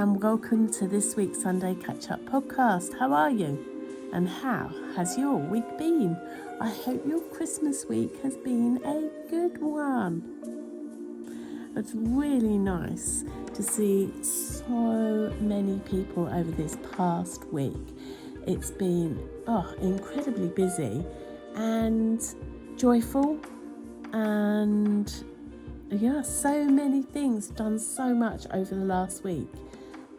and welcome to this week's Sunday Catchup podcast. How are you? And how has your week been? I hope your Christmas week has been a good one. It's really nice to see so many people over this past week. It's been incredibly busy and joyful, and so many things, done so much over the last week,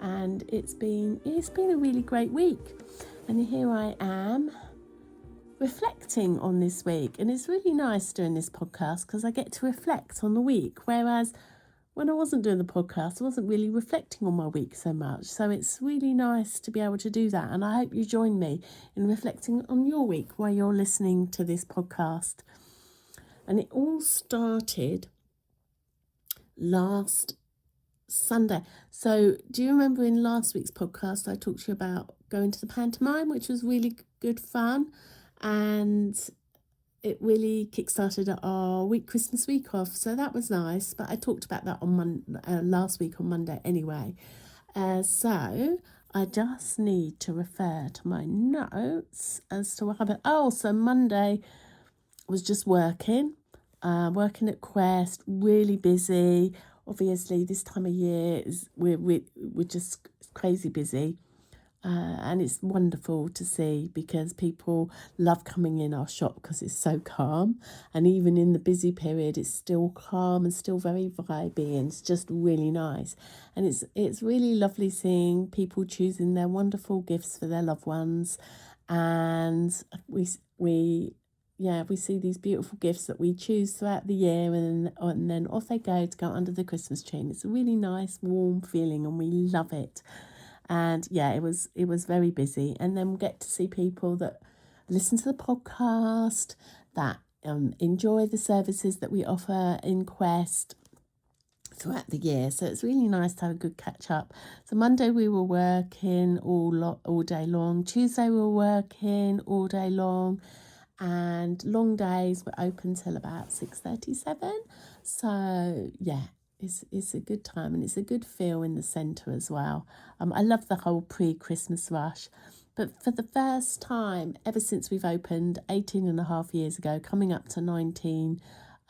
and it's been a really great week. And here I am reflecting on this week, and it's really nice doing this podcast because I get to reflect on the week, whereas when I wasn't doing the podcast I wasn't really reflecting on my week so much. So it's really nice to be able to do that, and I hope you join me in reflecting on your week while you're listening to this podcast. And it all started last Sunday. So do you remember in last week's podcast I talked to you about going to the pantomime, which was really good fun, and it really kick-started our Christmas week off, so that was nice. But I talked about that on last week on Monday anyway. So I just need to refer to my notes as to what happened. So Monday was just working at Quest, really busy. Obviously this time of year we're just crazy busy, and it's wonderful to see because people love coming in our shop because it's so calm, and even in the busy period it's still calm and still very vibey, and it's just really nice. And it's really lovely seeing people choosing their wonderful gifts for their loved ones, and we see these beautiful gifts that we choose throughout the year, and then off they go to go under the Christmas tree. And it's a really nice, warm feeling, and we love it. And it was very busy. And then we get to see people that listen to the podcast, that enjoy the services that we offer in Quest throughout the year. So it's really nice to have a good catch up. So Monday we were working all day long. Tuesday we were working all day long. And long days were open till about 6:37. So it's a good time, and it's a good feel in the centre as well. I love the whole pre-Christmas rush. But for the first time ever since we've opened 18 and a half years ago, coming up to 19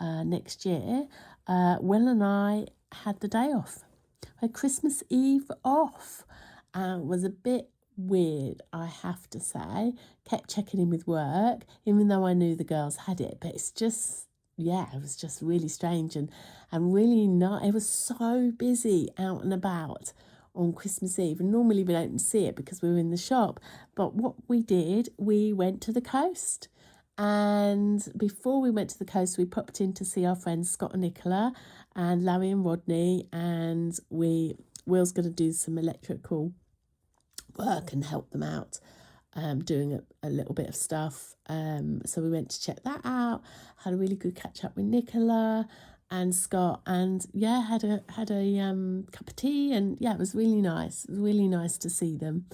next year, Will and I had the day off. We had Christmas Eve off. It was a bit weird, I have to say. Kept checking in with work, even though I knew the girls had it, but it's just, it was just really strange and really not. It was so busy out and about on Christmas Eve, and normally we don't see it because we were in the shop. But what we did, we went to the coast, and before we went to the coast we popped in to see our friends Scott and Nicola and Larry and Rodney, and Will's going to do some electrical work and help them out, doing a little bit of stuff. So we went to check that out, had a really good catch up with Nicola and Scott, and had a cup of tea, and it was really nice. It was really nice to see them.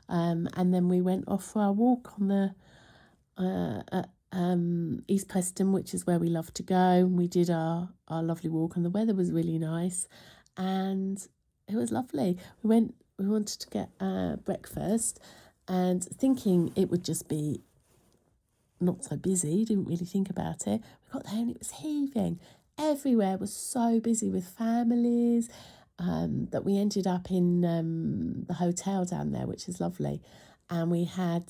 And then we went off for our walk on the East Preston, which is where we love to go. We did our lovely walk, and the weather was really nice, and it was lovely. We wanted to get breakfast, and thinking it would just be not so busy, didn't really think about it. We got there and it was heaving. Everywhere was so busy with families, that we ended up in the hotel down there, which is lovely. And we had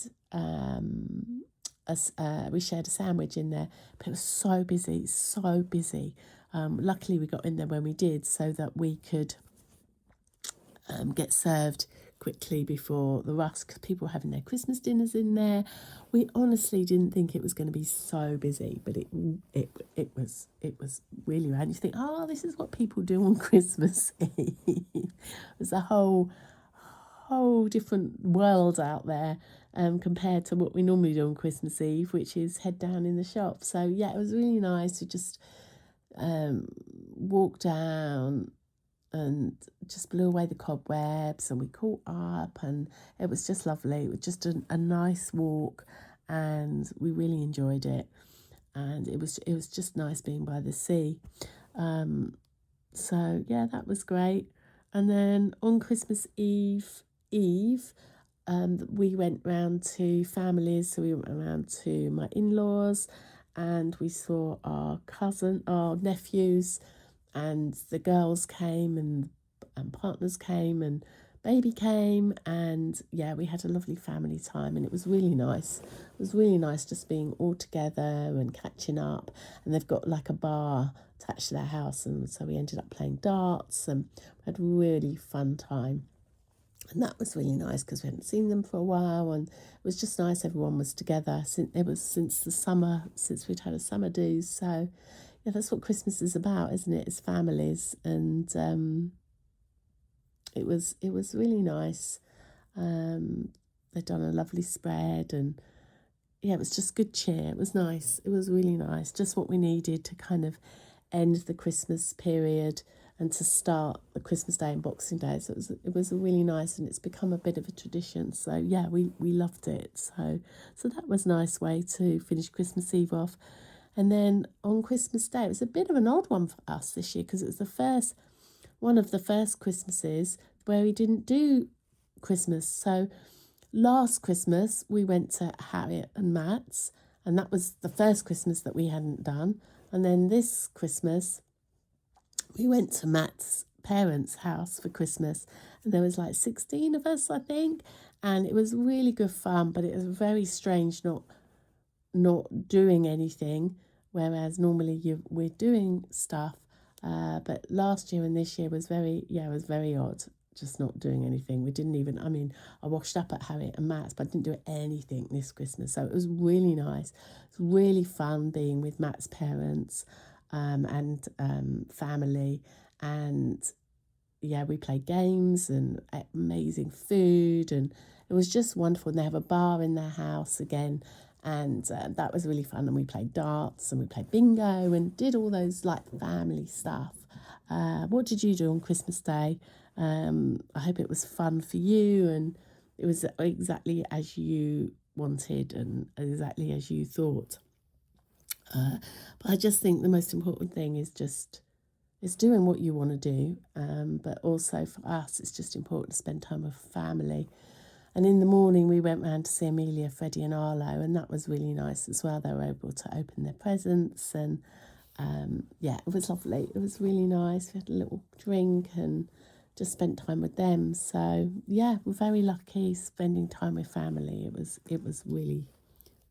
we shared a sandwich in there, but it was so busy. Luckily we got in there when we did, so that we could get served quickly before the rush, because people were having their Christmas dinners in there. We honestly didn't think it was going to be so busy, but it was really rad. You think, this is what people do on Christmas Eve. There's a whole different world out there, compared to what we normally do on Christmas Eve, which is head down in the shop. So it was really nice to just walk down and just blew away the cobwebs, and we caught up, and it was just lovely. It was just a nice walk, and we really enjoyed it, and it was just nice being by the sea. So that was great. And then on Christmas Eve, we went round to families. So we went around to my in-laws, and we saw our nephews, and the girls came, and partners came, and baby came, and yeah, we had a lovely family time, and it was really nice. It was really nice just being all together and catching up. And they've got like a bar attached to their house, and so we ended up playing darts and had a really fun time. And that was really nice because we hadn't seen them for a while, and it was just nice everyone was together since the summer, since we'd had a summer do. So yeah, that's what Christmas is about, isn't it? It's families, and it was really nice. They'd done a lovely spread, and yeah, it was just good cheer. It was nice. It was really nice. Just what we needed to kind of end the Christmas period and to start the Christmas Day and Boxing Day. So it was really nice, and it's become a bit of a tradition. So yeah, we loved it. So that was a nice way to finish Christmas Eve off. And then on Christmas Day, it was a bit of an odd one for us this year because it was one of the first Christmases where we didn't do Christmas. So last Christmas we went to Harriet and Matt's, and that was the first Christmas that we hadn't done. And then this Christmas we went to Matt's parents' house for Christmas, and there was like 16 of us, I think, and it was really good fun, but it was very strange not doing anything, whereas normally we're doing stuff. But last year and this year was it was very odd, just not doing anything. We didn't even, I washed up at Harriet and Matt's, but I didn't do anything this Christmas. So it was really nice. It was really fun being with Matt's parents and family. And yeah, we played games and ate amazing food, and it was just wonderful. And they have a bar in their house again, and that was really fun. And we played darts and we played bingo and did all those like family stuff. What did you do on Christmas Day? I hope it was fun for you, and it was exactly as you wanted and exactly as you thought. But I just think the most important thing is doing what you want to do. But also for us, it's just important to spend time with family. And in the morning, we went round to see Amelia, Freddie and Arlo, and that was really nice as well. They were able to open their presents, and yeah, it was lovely. It was really nice. We had a little drink and just spent time with them. So yeah, we're very lucky spending time with family. It was really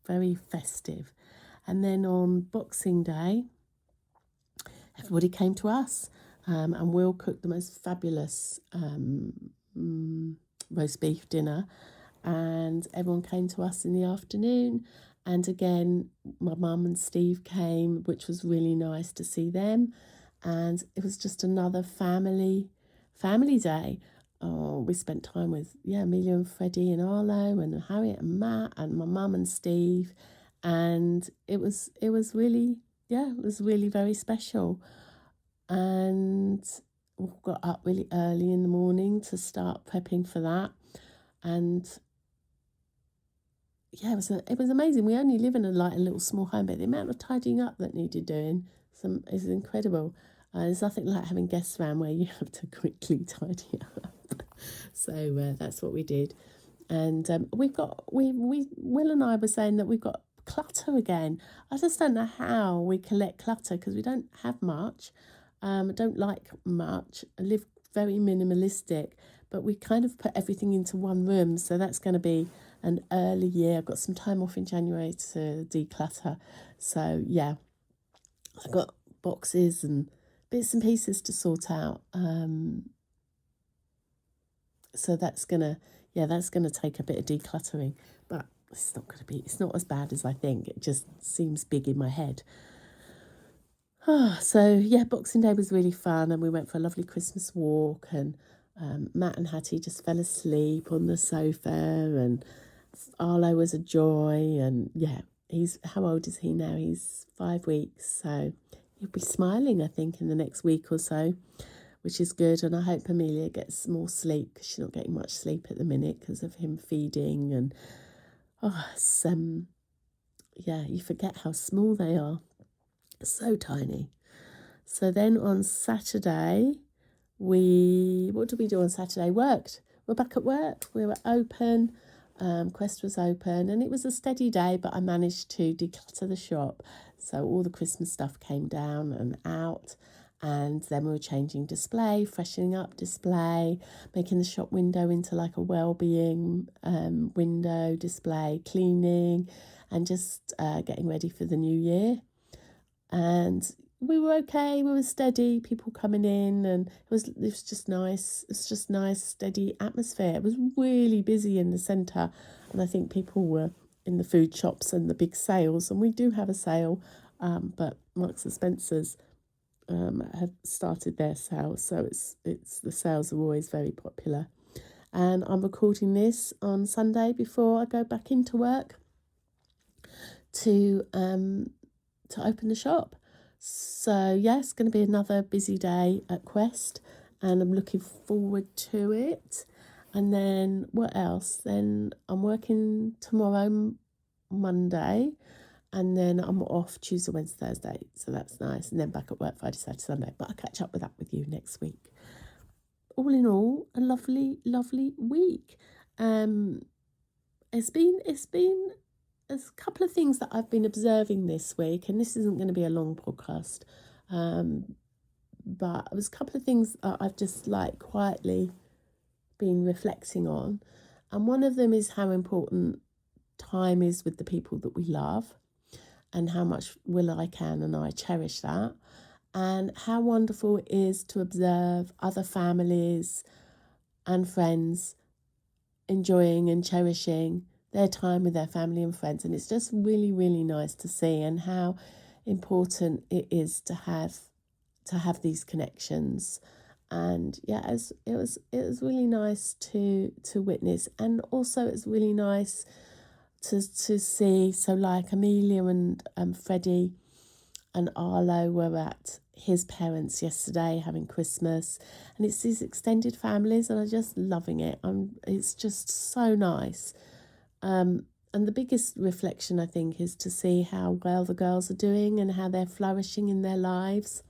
very festive. And then on Boxing Day, everybody came to us, and Will cooked the most fabulous roast beef dinner, and everyone came to us in the afternoon. And again, my mum and Steve came, which was really nice to see them. And it was just another family day. Oh, we spent time with Amelia and Freddie and Arlo and Harriet and Matt and my mum and Steve, and it was really it was really very special. And we got up really early in the morning to start prepping for that, and yeah, it was amazing. We only live in a little small home, but the amount of tidying up that needed doing is incredible. There's nothing like having guests around where you have to quickly tidy up. So that's what we did, and Will and I were saying that we've got clutter again. I just don't know how we collect clutter because we don't have much. I don't like much. I live very minimalistic, but we kind of put everything into one room. So that's going to be an early year. I've got some time off in January to declutter. So yeah, I've got boxes and bits and pieces to sort out. So that's gonna take a bit of decluttering, but it's not as bad as I think. It just seems big in my head. So yeah, Boxing Day was really fun, and we went for a lovely Christmas walk, and Matt and Hattie just fell asleep on the sofa, and Arlo was a joy, and yeah, how old is he now? He's 5 weeks, so he'll be smiling, I think, in the next week or so, which is good. And I hope Amelia gets more sleep because she's not getting much sleep at the minute because of him feeding, and you forget how small they are. So tiny. So then on Saturday, what did we do on Saturday? Worked. We're back at work. We were open. Quest was open, and it was a steady day, but I managed to declutter the shop. So all the Christmas stuff came down and out, and then we were changing display, freshening up display, making the shop window into like a wellbeing window display, cleaning, and just getting ready for the new year. And we were okay, we were steady, people coming in, and it was just nice. It's just nice, steady atmosphere. It was really busy in the centre, and I think people were in the food shops and the big sales, and we do have a sale, but Marks and Spencer's have started their sale, so it's the sales are always very popular. And I'm recording this on Sunday before I go back into work to open the shop. So yeah, it's going to be another busy day at Quest, and I'm looking forward to it. And then what else? Then I'm working tomorrow, Monday, and then I'm off Tuesday, Wednesday, Thursday. So that's nice. And then back at work Friday, Saturday, Sunday. But I'll catch up with that with you next week. All in all, a lovely, lovely week. It's been there's a couple of things that I've been observing this week, and this isn't going to be a long podcast, but there's a couple of things that I've just like quietly been reflecting on, and one of them is how important time is with the people that we love, and how much I can and I cherish that, and how wonderful it is to observe other families and friends enjoying and cherishing their time with their family and friends. And it's just really, really nice to see, and how important it is to have these connections. And yeah, it was really nice to witness, and also it's really nice to see. So like Amelia and Freddie and Arlo were at his parents yesterday having Christmas, and it's these extended families, and I'm just loving it. It's just so nice. And the biggest reflection, I think, is to see how well the girls are doing and how they're flourishing in their lives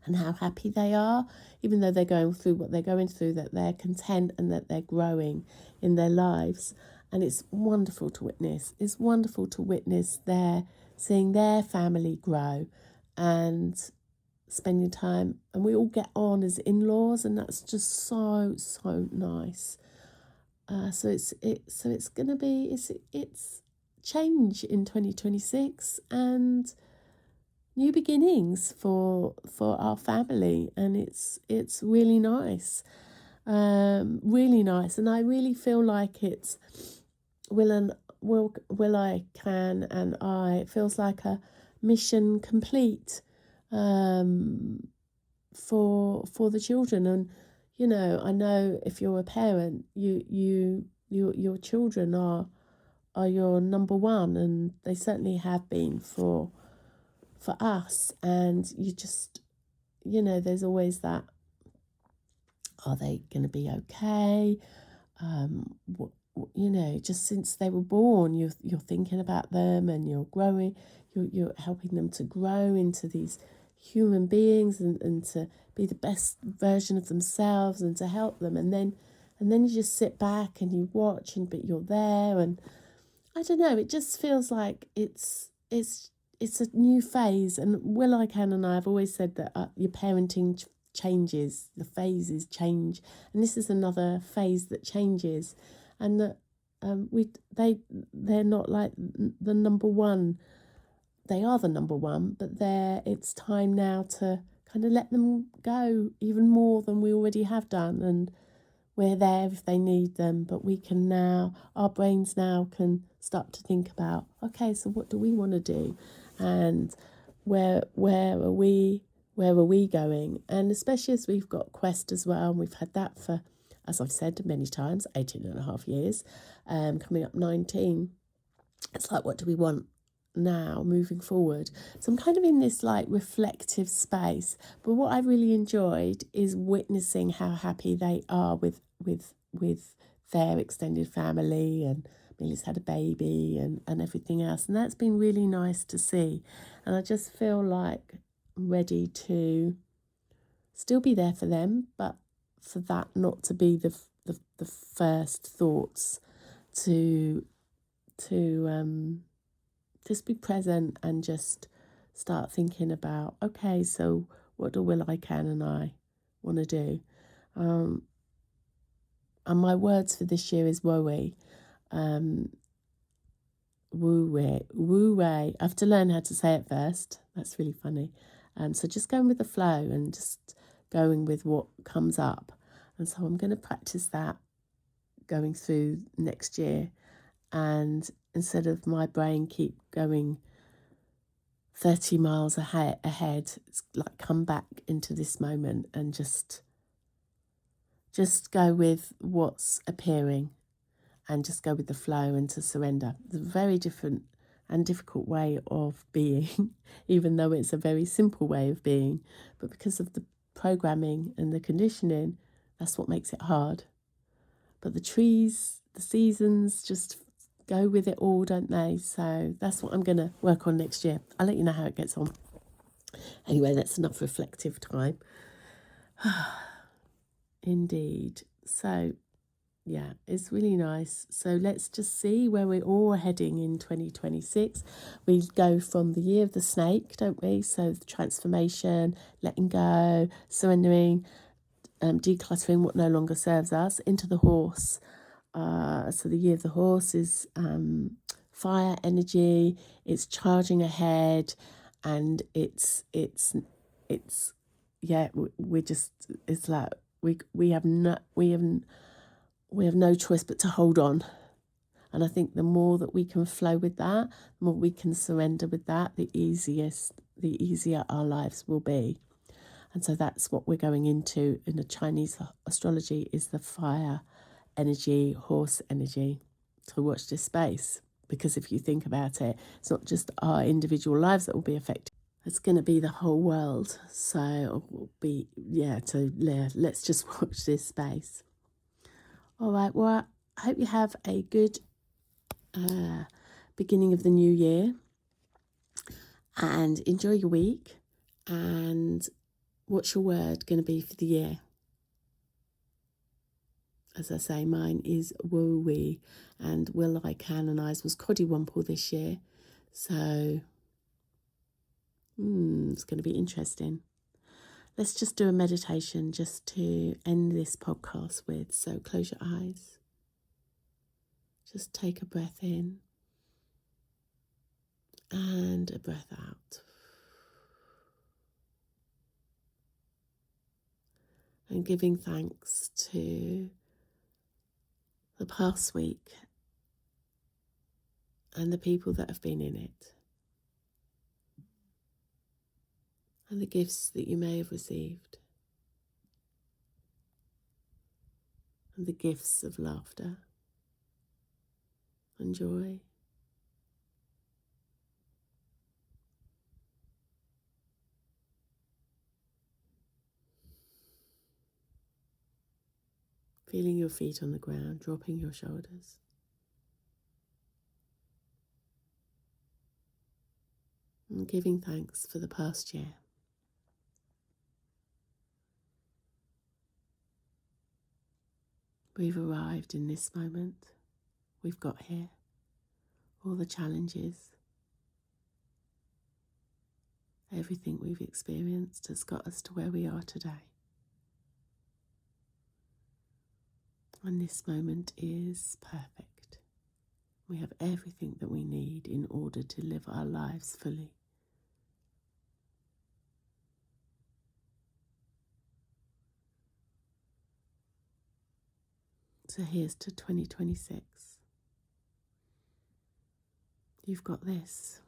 and how happy they are, even though they're going through what they're going through, that they're content and that they're growing in their lives. And it's wonderful to witness. It's wonderful to witness seeing their family grow and spending time. And we all get on as in-laws, and that's just so, so nice. So it's going to be it's change in 2026 and new beginnings for our family, and it's really nice, really nice. And I really feel like it's I can and I, it feels like a mission complete for the children. And you know, I know if you're a parent, your children are your number one, and they certainly have been for us. And you just, you know, there's always that, are they going to be okay? You know, just since they were born, you're thinking about them, and you're growing, you're helping them to grow into these human beings, and to be the best version of themselves, and to help them. And then you just sit back and you watch, but you're there. And I don't know, it just feels like it's a new phase. And I Can and I have always said that your parenting changes, the phases change, and this is another phase that changes, and that they're not like the number one. They are the number one, but it's time now to kind of let them go even more than we already have done. And we're there if they need them, but we can now, our brains now can start to think about, okay, so what do we want to do? And where are we going? And especially as we've got Quest as well, and we've had that for, as I've said many times, 18 and a half years, coming up 19. It's like, what do we want now moving forward? So I'm kind of in this like reflective space, but what I really enjoyed is witnessing how happy they are with their extended family, and Millie's had a baby and everything else, and that's been really nice to see. And I just feel like I'm ready to still be there for them, but for that not to be the first thoughts, to just be present and just start thinking about, okay, so what do will I, can, and I want to do? And my words for this year is woe. Woo I have to learn how to say it first. That's really funny. So just going with the flow and just going with what comes up. And so I'm going to practice that going through next year. And instead of my brain keep going 30 miles ahead, it's like come back into this moment and just go with what's appearing and just go with the flow and to surrender. It's a very different and difficult way of being, even though it's a very simple way of being. But because of the programming and the conditioning, that's what makes it hard. But the trees, the seasons just go with it all, don't they? So that's what I'm going to work on next year. I'll let you know how it gets on. Anyway, that's enough reflective time. Indeed. So, yeah, it's really nice. So let's just see where we're all heading in 2026. We go from the year of the snake, don't we? So the transformation, letting go, surrendering, decluttering what no longer serves us, into the horse. So the year of the horse is fire energy. It's charging ahead, and it's yeah. We're just, it's like we have no choice but to hold on. And I think the more that we can flow with that, the more we can surrender with that, the easier our lives will be. And so that's what we're going into in the Chinese astrology, is the fire energy, horse energy. So watch this space, because if you think about it, it's not just our individual lives that will be affected. It's going to be the whole world. So let's just watch this space. All right, well, I hope you have a good beginning of the new year and enjoy your week. And what's your word going to be for the year? As I say, mine is woo-wee, and will I, can, and I's was coddywomple this year. So it's going to be interesting. Let's just do a meditation just to end this podcast with. So close your eyes. Just take a breath in and a breath out. And giving thanks to the past week and the people that have been in it, and the gifts that you may have received, and the gifts of laughter and joy. Feeling your feet on the ground, dropping your shoulders. And giving thanks for the past year. We've arrived in this moment. We've got here. All the challenges, everything we've experienced has got us to where we are today. And this moment is perfect. We have everything that we need in order to live our lives fully. So here's to 2026. You've got this.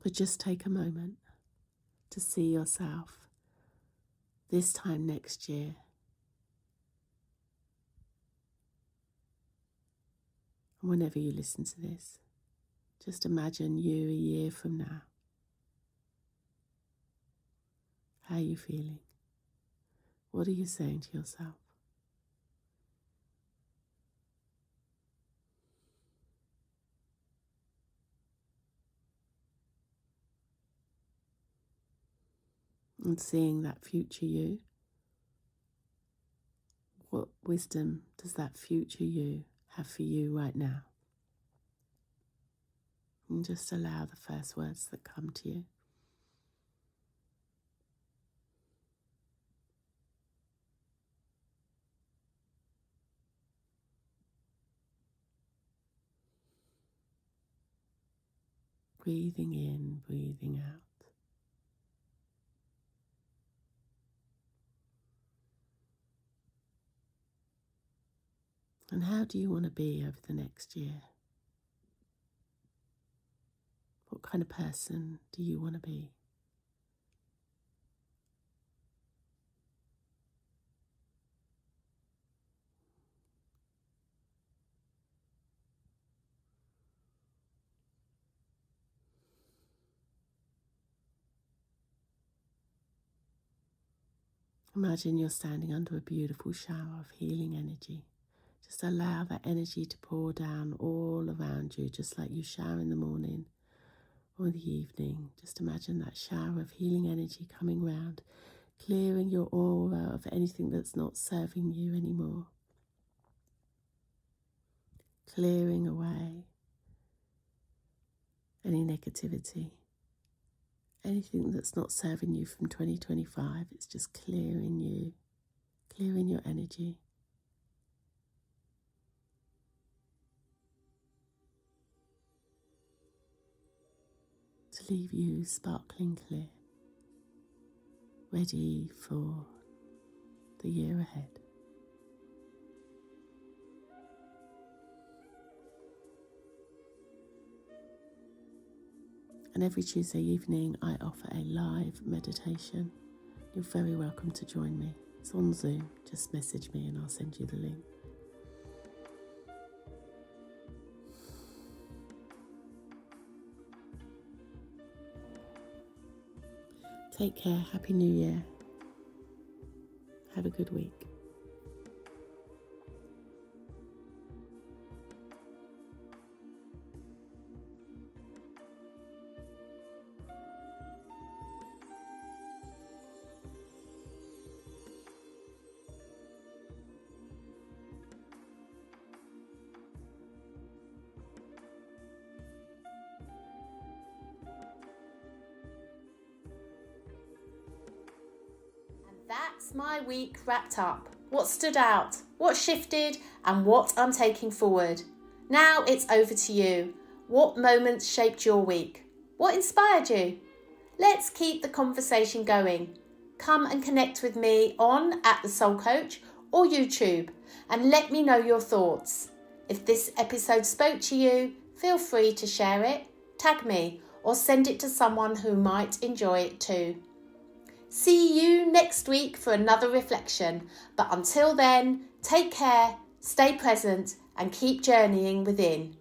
But just take a moment to see yourself this time next year. And whenever you listen to this, just imagine you a year from now. How are you feeling? What are you saying to yourself? and seeing that future you. What wisdom does that future you have for you right now? And just allow the first words that come to you. Breathing in, breathing out. And how do you want to be over the next year? What kind of person do you want to be? Imagine you're standing under a beautiful shower of healing energy. Just allow that energy to pour down all around you, just like you shower in the morning or in the evening. Just imagine that shower of healing energy coming round, clearing your aura of anything that's not serving you anymore. Clearing away any negativity, anything that's not serving you from 2025. It's just clearing you, clearing your energy. To leave you sparkling clear, ready for the year ahead. And every Tuesday evening I offer a live meditation. You're very welcome to join me. It's on Zoom. Just message me and I'll send you the link. Take care. Happy New Year. Have a good week. That's my week wrapped up. What stood out, what shifted, and what I'm taking forward. Now it's over to you. What moments shaped your week? What inspired you? Let's keep the conversation going. Come and connect with me on @thesoulcoach or YouTube and let me know your thoughts. If this episode spoke to you, feel free to share it, tag me, or send it to someone who might enjoy it too. See you next week for another reflection. But until then, take care, stay present, and keep journeying within.